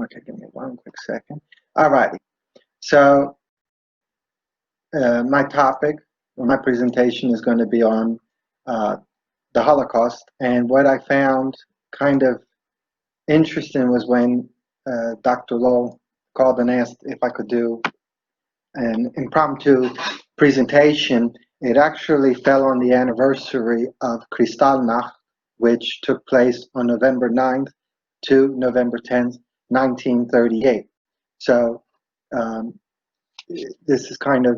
Okay, give me one quick second. All righty. So my topic, or my presentation, is going to be on the Holocaust. And what I found kind of interesting was when Dr. Lowell called and asked if I could do an impromptu presentation. It actually fell on the anniversary of Kristallnacht, which took place on November 9th to November 10th, 1938. So this is kind of,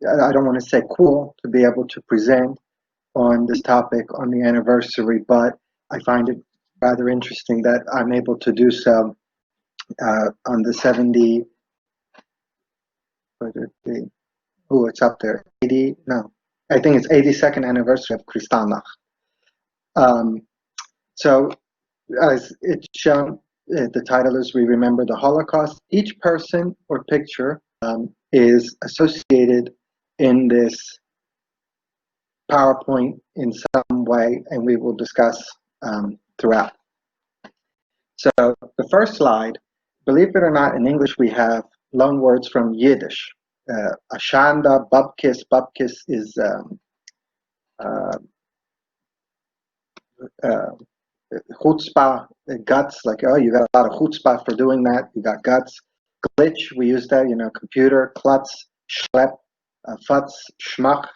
I don't want to say cool to be able to present on this topic on the anniversary, but I find it rather interesting that I'm able to do so on the 70, oh, it's up there, 80, no, I think it's 82nd anniversary of Kristallnacht. So as it's shown, the title is We Remember the Holocaust. Each person or picture is associated in this PowerPoint in some way, and we will discuss throughout. So the first slide, believe it or not, in English we have loan words from Yiddish. Ashanda, bubkis. Bubkis is chutzpah, guts, like, oh, you got a lot of chutzpah for doing that, you got guts. Glitch, we use that, computer. Klutz, schlep, futz, schmuck,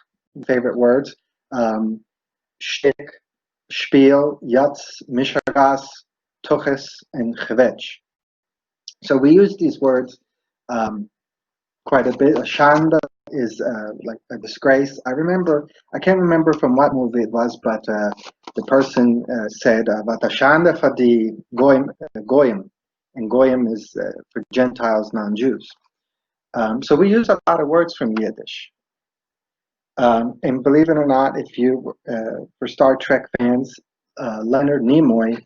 favorite words. Shtick, spiel, yutz, mishagas, tuches, and chevetch. So we use these words quite a bit. Ashanda is like a disgrace. I can't remember from what movie it was, but the person said, Vatashanda for the goyim, and goyim is for Gentiles, non-Jews. So we use a lot of words from Yiddish. And believe it or not, if you, for Star Trek fans, Leonard Nimoy,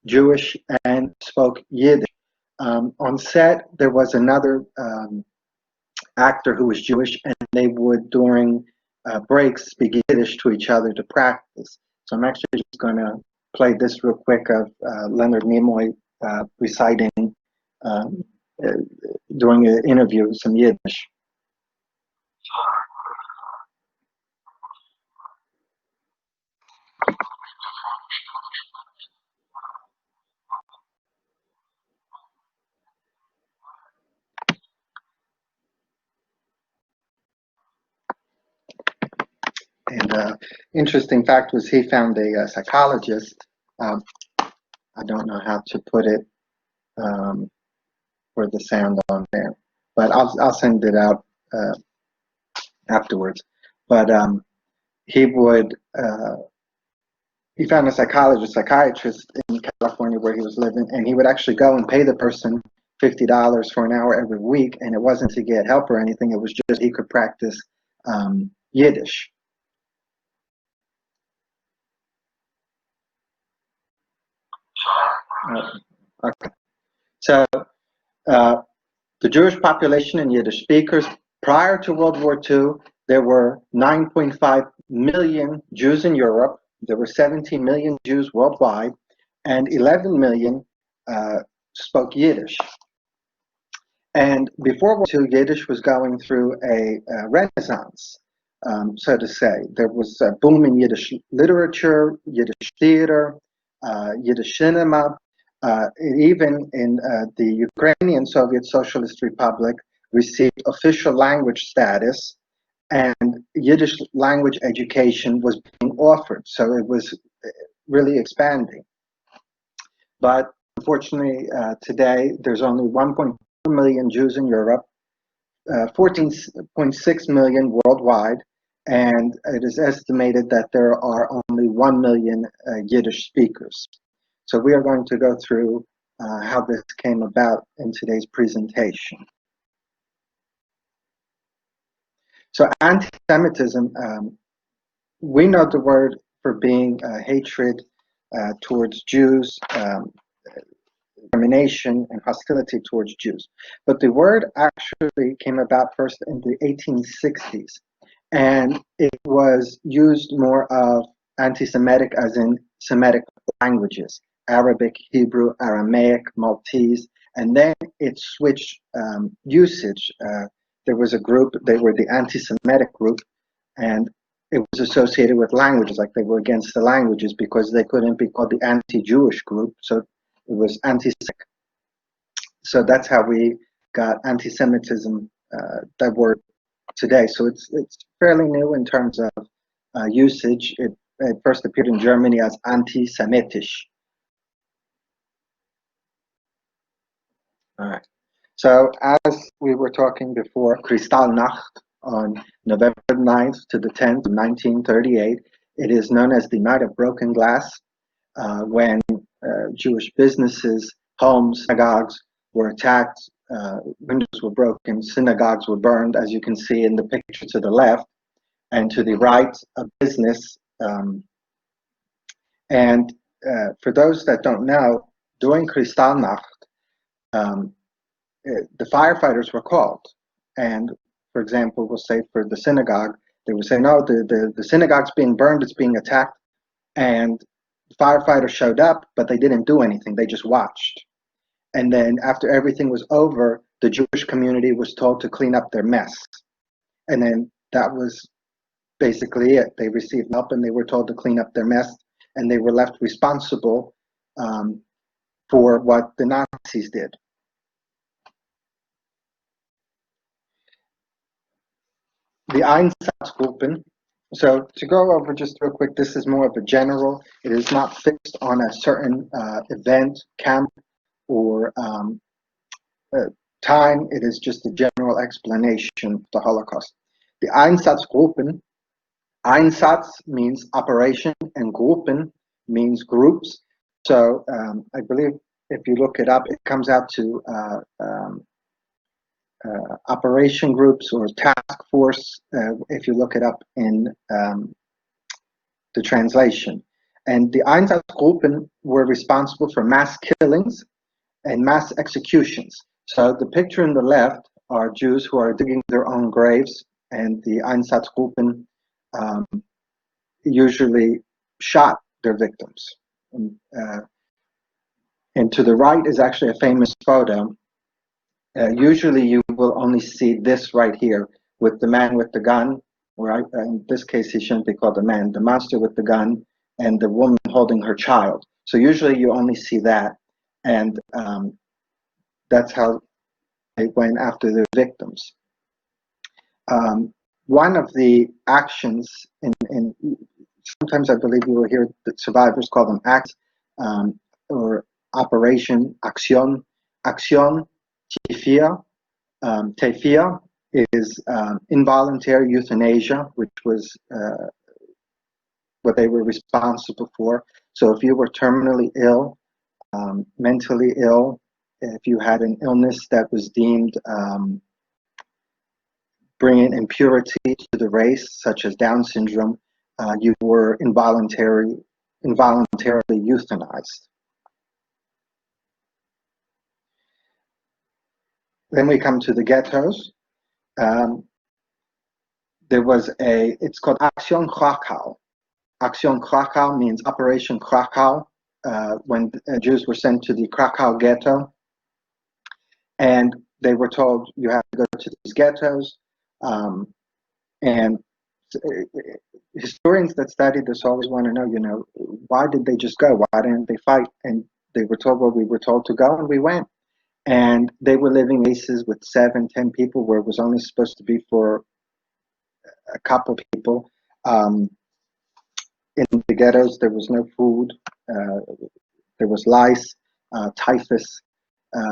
Jewish and spoke Yiddish. On set, there was another actor who was Jewish, and they would, during breaks, speak Yiddish to each other to practice. So I'm actually just going to play this real quick of Leonard Nimoy reciting during an interview some Yiddish. And interesting fact was he found a psychologist. I don't know how to put it for the sound on there, but I'll send it out afterwards. But he found a psychiatrist in California where he was living, and he would actually go and pay the person $50 for an hour every week, and it wasn't to get help or anything. It was just he could practice Yiddish. Okay. So the Jewish population and Yiddish speakers, prior to World War II, there were 9.5 million Jews in Europe. There were 17 million Jews worldwide, and 11 million spoke Yiddish. And before World War II, Yiddish was going through a renaissance, so to say. There was a boom in Yiddish literature, Yiddish theater, Yiddish cinema. Even in the Ukrainian Soviet Socialist Republic received official language status, and Yiddish language education was being offered. So it was really expanding. But unfortunately, today, there's only 1.2 million Jews in Europe, 14.6 million worldwide, and it is estimated that there are only 1 million Yiddish speakers. So we are going to go through how this came about in today's presentation. So anti-Semitism, we know the word for being hatred towards Jews, discrimination and hostility towards Jews. But the word actually came about first in the 1860s, and it was used more of anti-Semitic as in Semitic languages. Arabic, Hebrew, Aramaic, Maltese, and then it switched usage. There was a group, they were the anti-Semitic group, and it was associated with languages, like they were against the languages because they couldn't be called the anti-Jewish group, so it was anti-Semitic. So that's how we got anti-Semitism, that word today. So it's fairly new in terms of usage. It first appeared in Germany as antisemitisch. All right. So as we were talking before, Kristallnacht on November 9th to the 10th of 1938, it is known as the Night of Broken Glass, when Jewish businesses, homes, synagogues were attacked, windows were broken, synagogues were burned, as you can see in the picture to the left, and to the right, a business. And for those that don't know, during Kristallnacht, the firefighters were called. And for example, we'll say for the synagogue, they would say, no, the synagogue's being burned, it's being attacked. And the firefighters showed up, but they didn't do anything. They just watched. And then after everything was over, the Jewish community was told to clean up their mess. And then that was basically it. They received help and they were told to clean up their mess, and they were left responsible for what the Nazis did. The Einsatzgruppen. So to go over just real quick, this is more of a general. It is not fixed on a certain event, camp, or time. It is just a general explanation of the Holocaust. The Einsatzgruppen. Einsatz means operation, and Gruppen means groups. So I believe if you look it up, it comes out to operation groups or task force, if you look it up in the translation. And the Einsatzgruppen were responsible for mass killings and mass executions. So the picture on the left are Jews who are digging their own graves, and the Einsatzgruppen usually shot their victims. And to the right is actually a famous photo. Usually you will only see this right here with the man with the gun, or in this case he shouldn't be called a man, the monster with the gun, and the woman holding her child. So usually you only see that, and that's how they went after their victims. One of the actions in sometimes I believe you will hear the survivors call them acts, or Operation Action. Action Tefia. Tefia is involuntary euthanasia, which was what they were responsible for. So if you were terminally ill, mentally ill, if you had an illness that was deemed bringing impurity to the race, such as Down syndrome, you were involuntarily euthanized. Then we come to the ghettos. There was it's called Aktion Krakow. Aktion Krakow means Operation Krakow, when Jews were sent to the Krakow ghetto. And they were told, you have to go to these ghettos. And historians that study this always want to know, why did they just go? Why didn't they fight? And they were told, well, we were told to go, and we went. And they were living cases with 7, 10 people where it was only supposed to be for a couple people. In the ghettos, there was no food. There was lice, typhus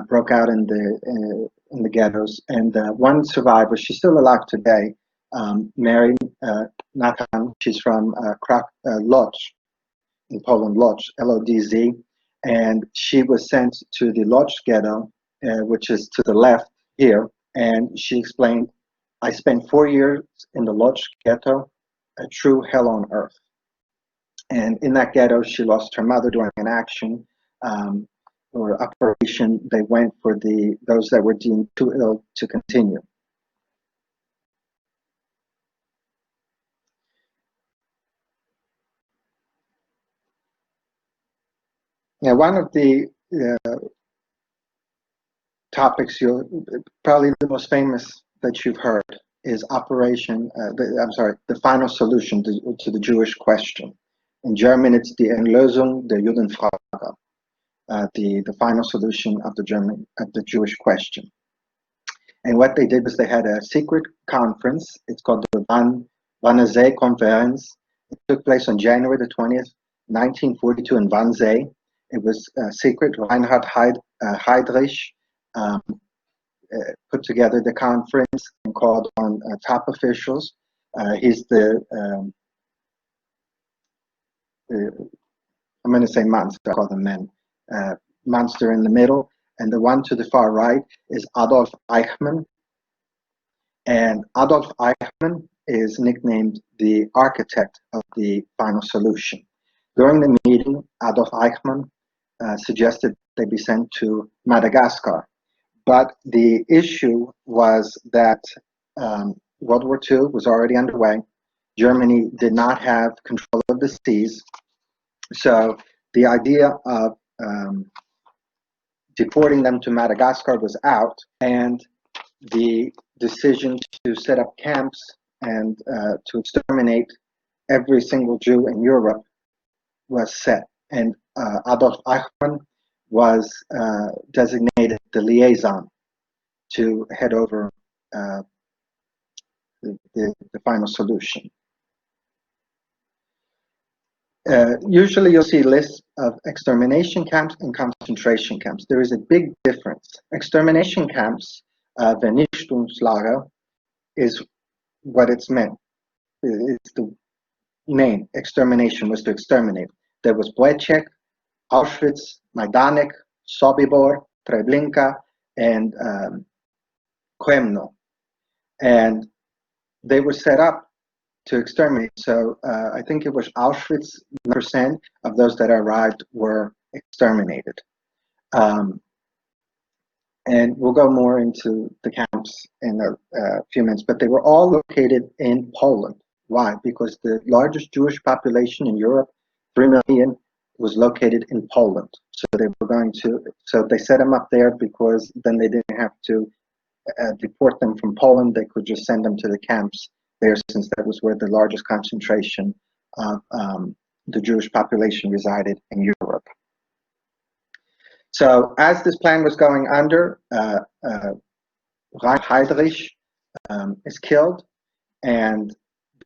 broke out in the ghettos. And one survivor, she's still alive today, Mary Nathan. She's from Lodz in Poland, Lodz, Lodz, and she was sent to the Lodz ghetto, which is to the left here. And she explained, I spent 4 years in the Lodz ghetto, a true hell on earth. And in that ghetto, she lost her mother during an action or operation. They went for those that were deemed too ill to continue. Now, one of the topics probably the most famous that you've heard is the final solution to the Jewish question. In German, it's die Lösung der Judenfrage, the final solution of the Jewish question. And what they did was they had a secret conference. It's called the Wannsee Conference. It took place on January the 20th, 1942 in Wannsee. It was secret. Reinhard Heydrich put together the conference and called on top officials. He's I'm going to say monster, I call them men. Monster in the middle, and the one to the far right is Adolf Eichmann. And Adolf Eichmann is nicknamed the architect of the final solution. During the meeting, Adolf Eichmann suggested they be sent to Madagascar. But the issue was that World War II was already underway. Germany did not have control of the seas. So the idea of deporting them to Madagascar was out, and the decision to set up camps and to exterminate every single Jew in Europe was set. And Adolf Eichmann was designated the liaison to head over the final solution. Usually you'll see lists of extermination camps and concentration camps. There is a big difference. Extermination camps, Vernichtungslager, is what it's meant. It's the name. Extermination was to exterminate. There was Wojciech, Auschwitz, Majdanek, Sobibor, Treblinka, and Kremno. And they were set up to exterminate. So I think it was Auschwitz, 9% of those that arrived were exterminated. And we'll go more into the camps in a few minutes, but they were all located in Poland. Why? Because the largest Jewish population in Europe, 3 million, was located in Poland. So they set them up there because then they didn't have to deport them from Poland. They could just send them to the camps there, since that was where the largest concentration of the Jewish population resided in Europe. So as this plan was going under, Heydrich is killed, and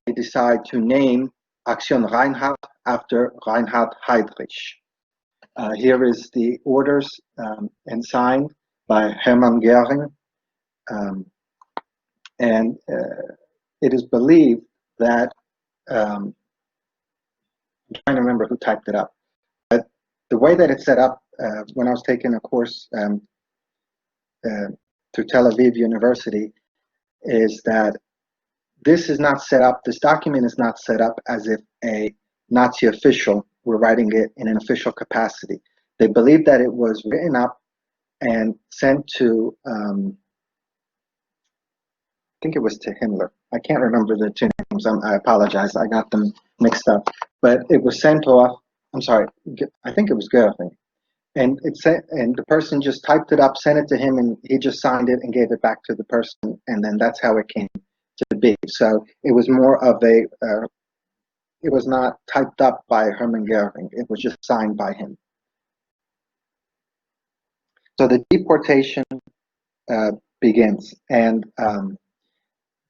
they decide to name Aktion Reinhardt after Reinhard Heydrich. Here is the orders and signed by Hermann Göring, and it is believed that, I'm trying to remember who typed it up, but the way that it's set up, when I was taking a course through Tel Aviv University, is that this document is not set up as if a Nazi official were writing it in an official capacity. They believe that it was written up and sent to, I think it was to Himmler. I can't remember the two names. I apologize. I got them mixed up. But it was sent off. I'm sorry. I think it was Goering. And the person just typed it up, sent it to him, and he just signed it and gave it back to the person. And then that's how it came to be. So it was more of a. It was not typed up by Hermann Göring. It was just signed by him. So the deportation begins, and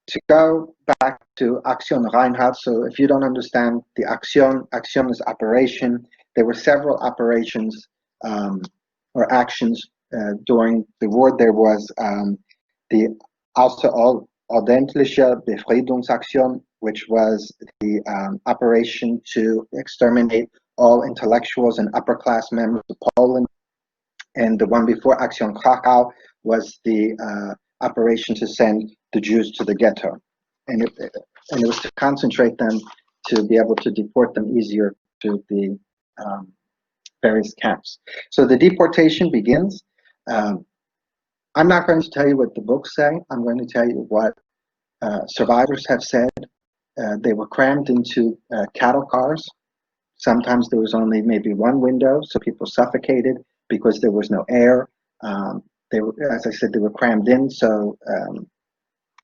to go back to Aktion Reinhardt. So if you don't understand the Aktion is operation. There were several operations or actions during the war. There was the außerordentliche Befriedungsaktion, which was the operation to exterminate all intellectuals and upper class members of Poland. And the one before, Aktion Krakow, was the operation to send the Jews to the ghetto. And it was to concentrate them to be able to deport them easier to the various camps. So the deportation begins. I'm not going to tell you what the books say. I'm going to tell you what survivors have said. They were crammed into cattle cars. Sometimes there was only maybe one window, so people suffocated because there was no air. They were, as I said, they were crammed in, so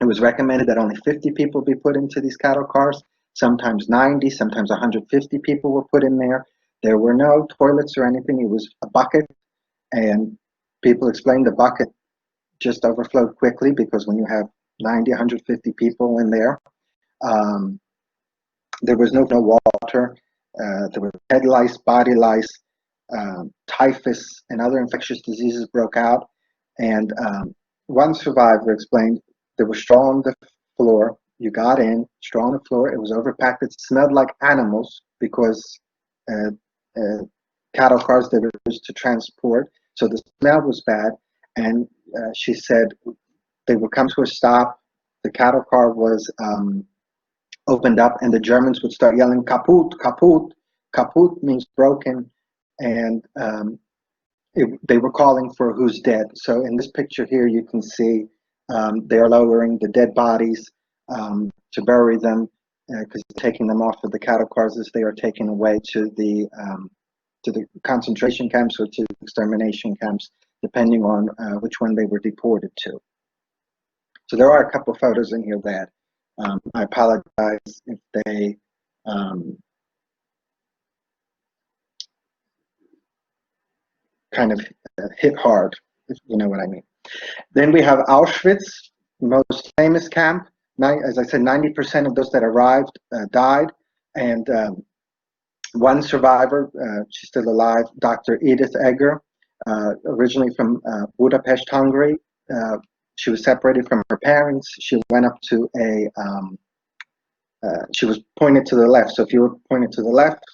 it was recommended that only 50 people be put into these cattle cars. Sometimes 90, sometimes 150 people were put in there. There were no toilets or anything. It was a bucket, and people explained the bucket just overflowed quickly because when you have 90, 150 people in there, there was no water. There were head lice, body lice, typhus, and other infectious diseases broke out. And one survivor explained there was straw on the floor. You got in, straw on the floor. It was overpacked. It smelled like animals because cattle cars they were used to transport. So the smell was bad. And she said they would come to a stop. The cattle car was opened up, and the Germans would start yelling "Kaputt, kaputt." Kaputt means broken, and they were calling for who's dead. So in this picture here, you can see they are lowering the dead bodies to bury them because taking them off of the cattle cars as they are taken away to the concentration camps or to extermination camps, depending on which one they were deported to. So there are a couple of photos in here that I apologize if they kind of hit hard, if you know what I mean. Then we have Auschwitz, most famous camp. As I said, 90% of those that arrived died, and one survivor, she's still alive, Dr. Edith Edgar, originally from Budapest, Hungary. She was separated from her parents. She went up to she was pointed to the left. So if you were pointed to the left,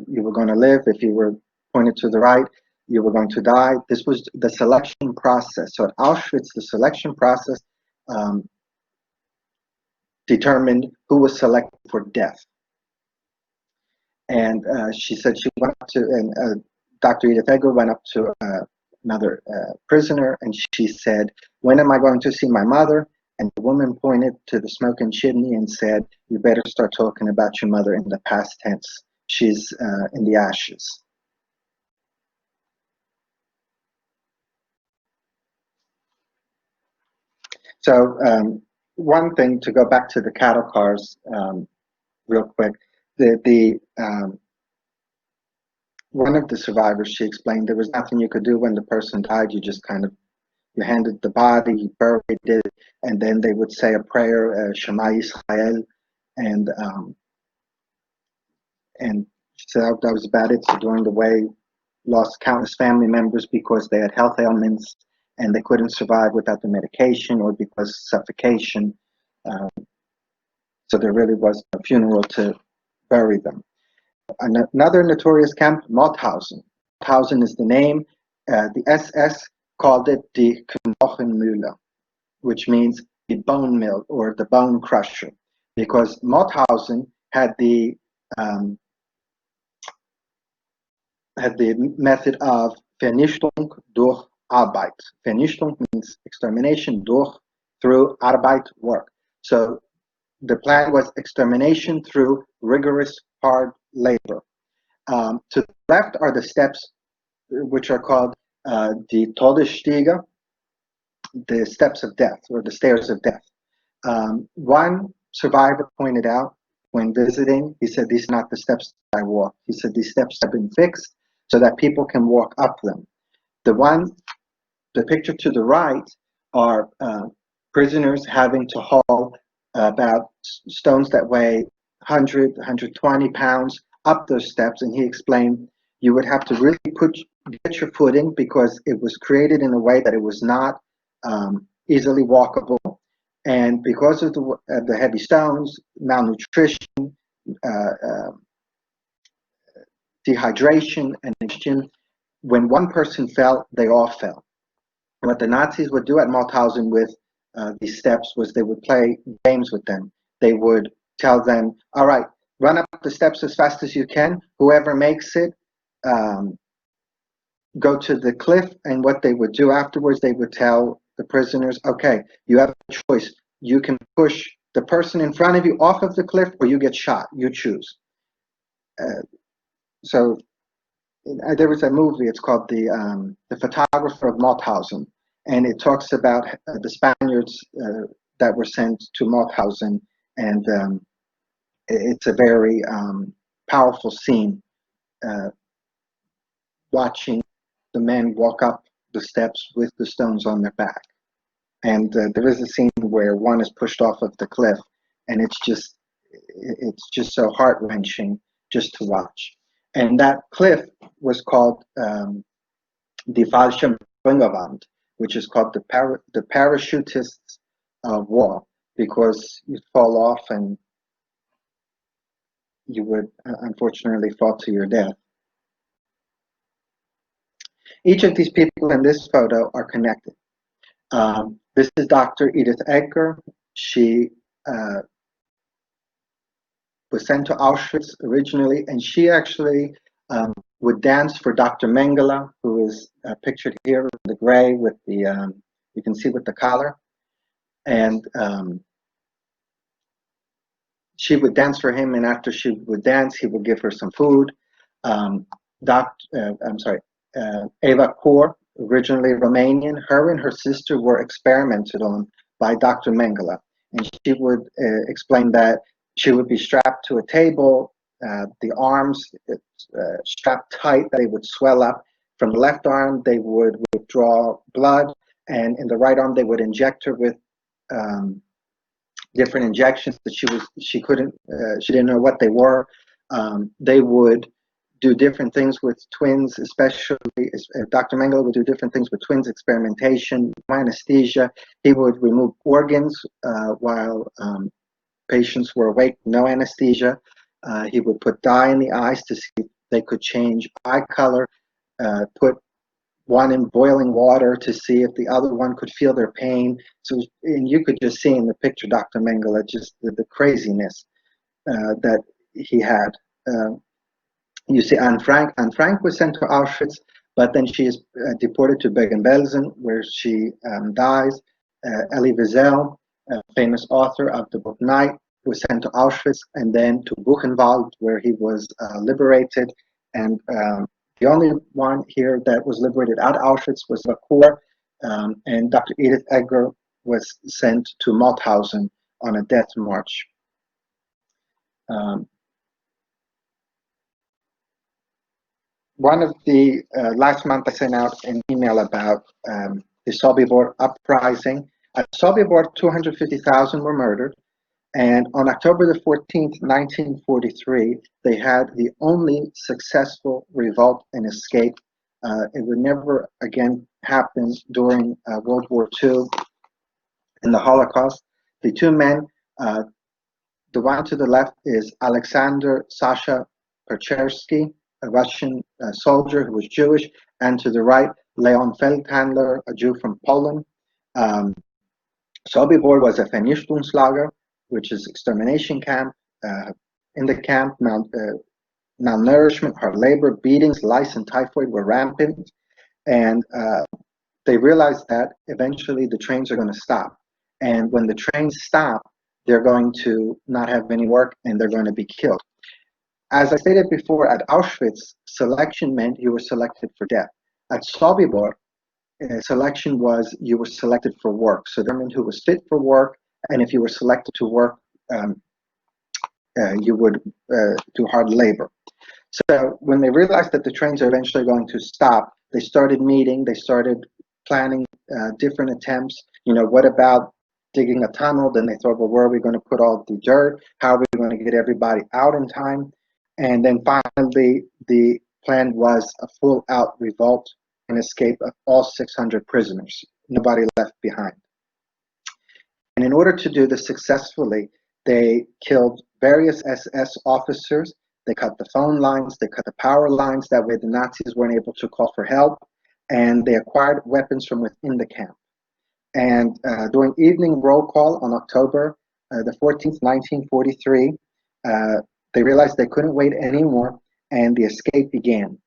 you were going to live. If you were pointed to the right, you were going to die. This was the selection process. So at Auschwitz, the selection process determined who was selected for death. And she said she went up to, and Dr. Edith Edgar went up to another prisoner, and she said, "When am I going to see my mother?" And the woman pointed to the smoking chimney and said, "You better start talking about your mother in the past tense. She's in the ashes." So one thing, to go back to the cattle cars real quick, one of the survivors, she explained there was nothing you could do when the person died. You just kind of, you handed the body, you buried it, and then they would say a prayer, Shema Yisrael, and so that was about it. So during the way, lost countless family members because they had health ailments and they couldn't survive without the medication or because of suffocation. So there really was a funeral to bury them. Another notorious camp, Mauthausen. Mauthausen is the name. The SS called it the Knochenmühle, which means the bone mill or the bone crusher, because Mauthausen had the method of Vernichtung durch Arbeit. Vernichtung means extermination, through Arbeit, work. So the plan was extermination through rigorous, hard labor. To the left are the steps, which are called the Todesstiege, the steps of death, or the stairs of death. One survivor pointed out when visiting, he said, "These are not the steps I walk." He said, "These steps have been fixed so that people can walk up them." The picture to the right are prisoners having to haul about stones that weigh 100, 120 pounds up those steps, and he explained you would have to really get your footing because it was created in a way that it was not easily walkable, and because of the heavy stones, malnutrition, dehydration, and exhaustion, when one person fell, they all fell. What the Nazis would do at Mauthausen with these steps was they would play games with them. They would tell them, "All right, run up the steps as fast as you can. Whoever makes it, go to the cliff." And what they would do afterwards, they would tell the prisoners, "Okay, you have a choice. You can push the person in front of you off of the cliff or you get shot. You choose." so there was a movie. It's called the Photographer of Mauthausen, and it talks about the Spaniards that were sent to Mauthausen, and it's a very powerful scene. Watching the men walk up the steps with the stones on their back, and there is a scene where one is pushed off of the cliff, and it's just so heart-wrenching just to watch. And that cliff was called the Fallschirmspringerwand, which is called the parachutists' wall, because you fall off and you would unfortunately fall to your death. Each of these people in this photo are connected. This is Dr. Edith Edgar. She was sent to Auschwitz originally, and she actually would dance for Dr. Mengele, who is pictured here in the gray with the, you can see with the collar. And she would dance for him, and after she would dance, he would give her some food. Eva Kor, originally Romanian, her and her sister were experimented on by Dr. Mengele. And she would explain that she would be strapped to a table, the arms strapped tight, they would swell up. From the left arm, they would withdraw blood, and in the right arm, they would inject her with different injections that she didn't know what they were. They would do different things with twins, especially Dr. Mengele would do different things with twins, experimentation, anesthesia. He would remove organs while patients were awake, no anesthesia. He would put dye in the eyes to see if they could change eye color, put one in boiling water to see if the other one could feel their pain. So, and you could just see in the picture, Dr. Mengele, just the craziness that he had. You see Anne Frank. Anne Frank was sent to Auschwitz, but then she is deported to Bergen-Belsen, where she dies. Elie Wiesel, a famous author of the book Night, was sent to Auschwitz and then to Buchenwald, where he was liberated. And the only one here that was liberated at Auschwitz was Vakur, and Dr. Edith Edgar was sent to Mauthausen on a death march. One of the last month I sent out an email about the Sobibor Uprising. At Sobibor, 250,000 were murdered, and on October the 14th, 1943, they had the only successful revolt and escape. It would never again happen during World War II and the Holocaust. The two men, the one to the left is Alexander Sasha Perchersky, a Russian soldier who was Jewish, and to the right, Leon Feldhandler, a Jew from Poland. Sobibor was a Vernichtungslager, which is extermination camp. In the camp, malnourishment, hard labor, beatings, lice, and typhoid were rampant. And they realized that eventually the trains are going to stop. And when the trains stop, they're going to not have any work and they're going to be killed. As I stated before, at Auschwitz, selection meant you were selected for death. At Sobibor, selection was you were selected for work. So that meant who was fit for work, and if you were selected to work, you would do hard labor. So when they realized that the trains are eventually going to stop, they started meeting, they started planning different attempts. You know, what about digging a tunnel? Then they thought, well, where are we going to put all the dirt? How are we going to get everybody out in time? And then finally, the plan was a full-out revolt and escape of all 600 prisoners, nobody left behind. And in order to do this successfully, they killed various SS officers, they cut the phone lines, they cut the power lines, that way the Nazis weren't able to call for help, and they acquired weapons from within the camp. And during evening roll call on October the 14th, 1943, they realized they couldn't wait anymore, and the escape began.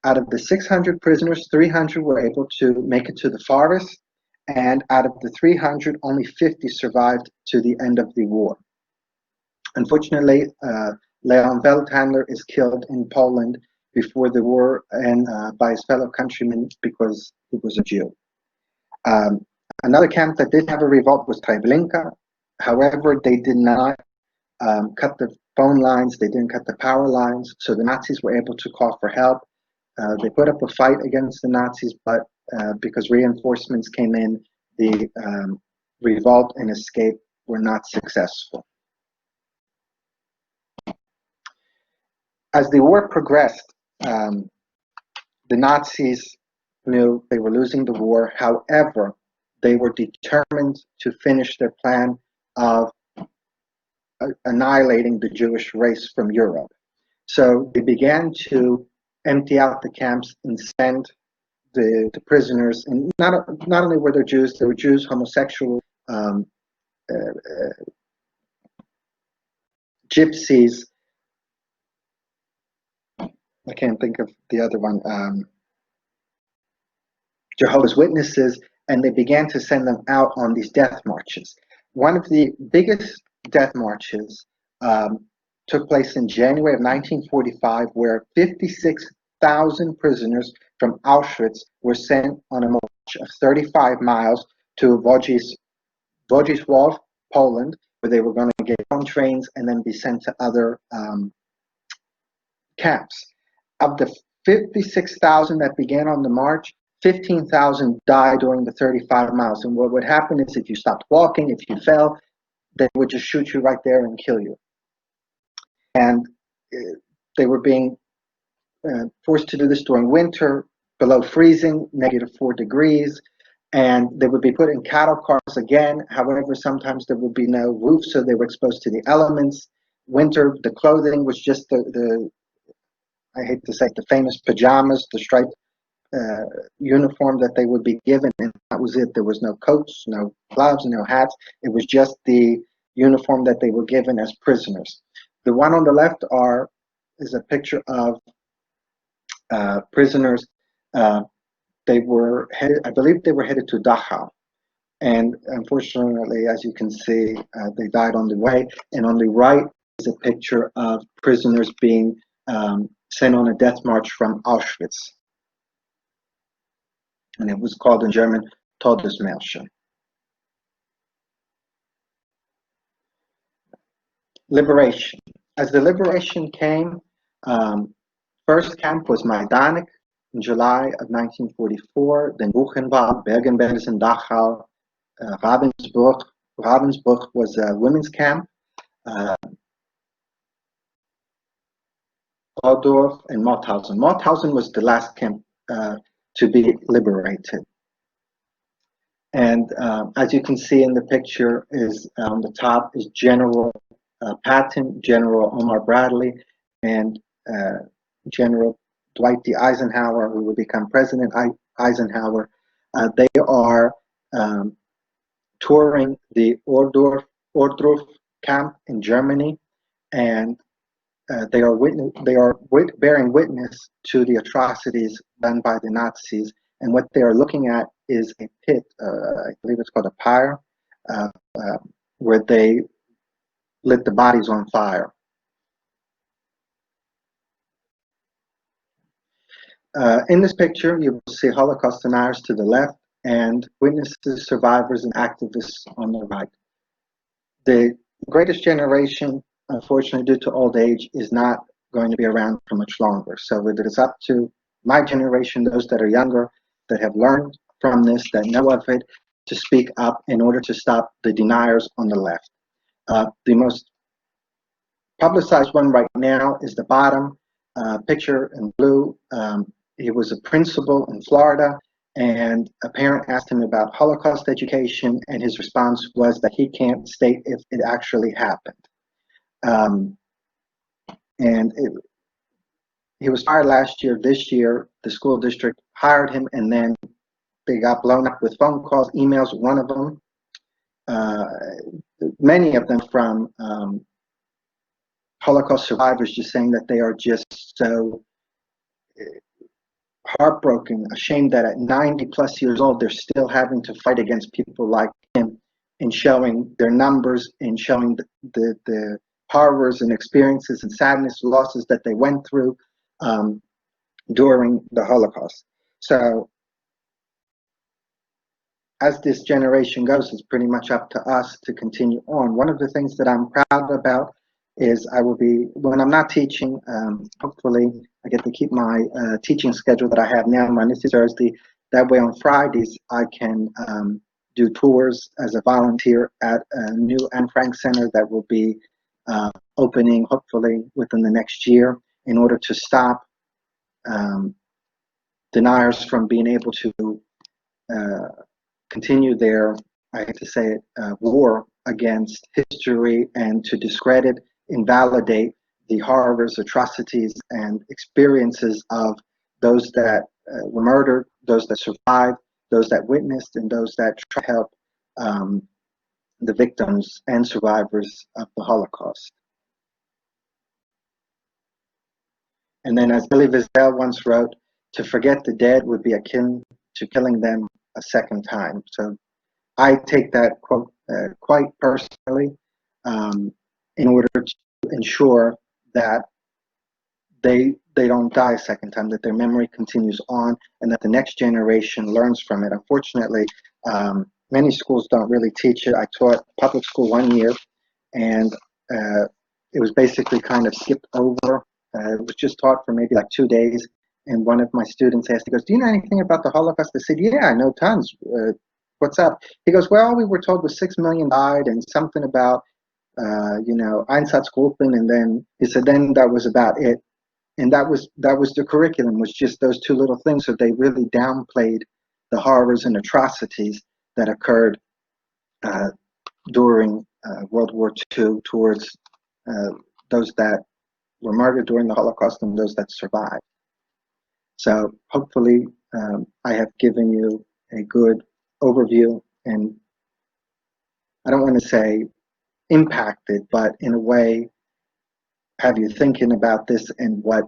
Out of the 600 prisoners, 300 were able to make it to the forest, and out of the 300, only 50 survived to the end of the war. Unfortunately, Leon Welthandler is killed in Poland before the war and by his fellow countrymen because he was a Jew. Another camp that did have a revolt was Treblinka. However, they did not cut the phone lines, they didn't cut the power lines, so the Nazis were able to call for help. They put up a fight against the Nazis, but because reinforcements came in, the revolt and escape were not successful. As the war progressed, the Nazis knew they were losing the war. However, they were determined to finish their plan of annihilating the Jewish race from Europe. So they began to empty out the camps and send the prisoners, and not only were there Jews, there were Jews, homosexuals, gypsies. I can't think of the other one. Jehovah's Witnesses, and they began to send them out on these death marches. One of the biggest death marches took place in January of 1945, where 56,000 prisoners from Auschwitz were sent on a march of 35 miles to Wojciech, Poland, where they were going to get on trains and then be sent to other camps. Of the 56,000 that began on the march, 15,000 died during the 35 miles. And what would happen is if you stopped walking, if you fell, they would just shoot you right there and kill you. And they were being forced to do this during winter, below freezing, -4 degrees, and they would be put in cattle cars again. However, sometimes there would be no roof, so they were exposed to the elements. Winter, the clothing was just the I hate to say it, the famous pajamas, the striped uniform that they would be given, and that was it. There was no coats, no gloves, no hats. It was just the uniform that they were given as prisoners. The one on the left is a picture of prisoners. They were headed, I believe they were headed to Dachau. And unfortunately, as you can see, they died on the way. And on the right is a picture of prisoners being sent on a death march from Auschwitz. And it was called in German Toddlers. Liberation. As the liberation came, first camp was Majdanek in July of 1944, then Buchenwald, Bergen-Belsen, Dachau, Ravensbrück. Ravensbrück was a women's camp. Waldorf and Mauthausen. Mauthausen was the last camp to be liberated. And as you can see in the picture, is on the top is General Patton, General Omar Bradley, and General Dwight D. Eisenhower, who would become President Eisenhower. They are touring the Ohrdruf camp in Germany, and they are bearing witness to the atrocities done by the Nazis. And what they are looking at is a pit, I believe it's called a pyre, where they lit the bodies on fire. In this picture, you will see Holocaust deniers to the left and witnesses, survivors, and activists on the right. The greatest generation, unfortunately, due to old age, is not going to be around for much longer. So it is up to my generation, those that are younger, that have learned from this, that know of it, to speak up in order to stop the deniers on the left. The most publicized one right now is the bottom picture in blue. He was a principal in Florida, and a parent asked him about Holocaust education, and his response was that he can't state if it actually happened. He was fired last year. This year, the school district hired him, and then they got blown up with phone calls, emails. One of them, many of them from Holocaust survivors, just saying that they are just so heartbroken, ashamed that at 90+ years old, they're still having to fight against people like him, and showing their numbers and showing the horrors and experiences and sadness, losses that they went through during the Holocaust. So as this generation goes, it's pretty much up to us to continue on. One of the things that I'm proud about is I will be, when I'm not teaching, hopefully I get to keep my teaching schedule that I have now, Monday to Thursday. That way on Fridays, I can do tours as a volunteer at a new Anne Frank Center that will be opening hopefully within the next year in order to stop deniers from being able to continue their, I hate to say it, war against history and to discredit, invalidate the horrors, atrocities, and experiences of those that were murdered, those that survived, those that witnessed, and those that try to help the victims and survivors of the Holocaust. And then, as Elie Wiesel once wrote, to forget the dead would be akin to killing them a second time. So I take that quote quite personally in order to ensure that they don't die a second time, that their memory continues on, and that the next generation learns from it. Unfortunately, many schools don't really teach it. I taught public school 1 year, and it was basically kind of skipped over. It was just taught for maybe like 2 days. And one of my students asked, he goes, "Do you know anything about the Holocaust?" I said, "Yeah, I know tons. What's up?" He goes, "Well, all we were told was 6 million died and something about, Einsatz, and then," he said, "then that was about it." And that was the curriculum, was just those two little things. So they really downplayed the horrors and atrocities that occurred during World War II towards those that were murdered during the Holocaust and those that survived. So hopefully I have given you a good overview, and I don't want to say impacted, but in a way have you thinking about this and what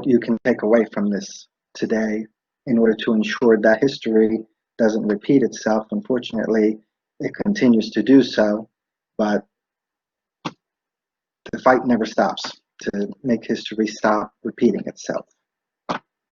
you can take away from this today in order to ensure that history doesn't repeat itself. Unfortunately, it continues to do so, but the fight never stops to make history stop repeating itself.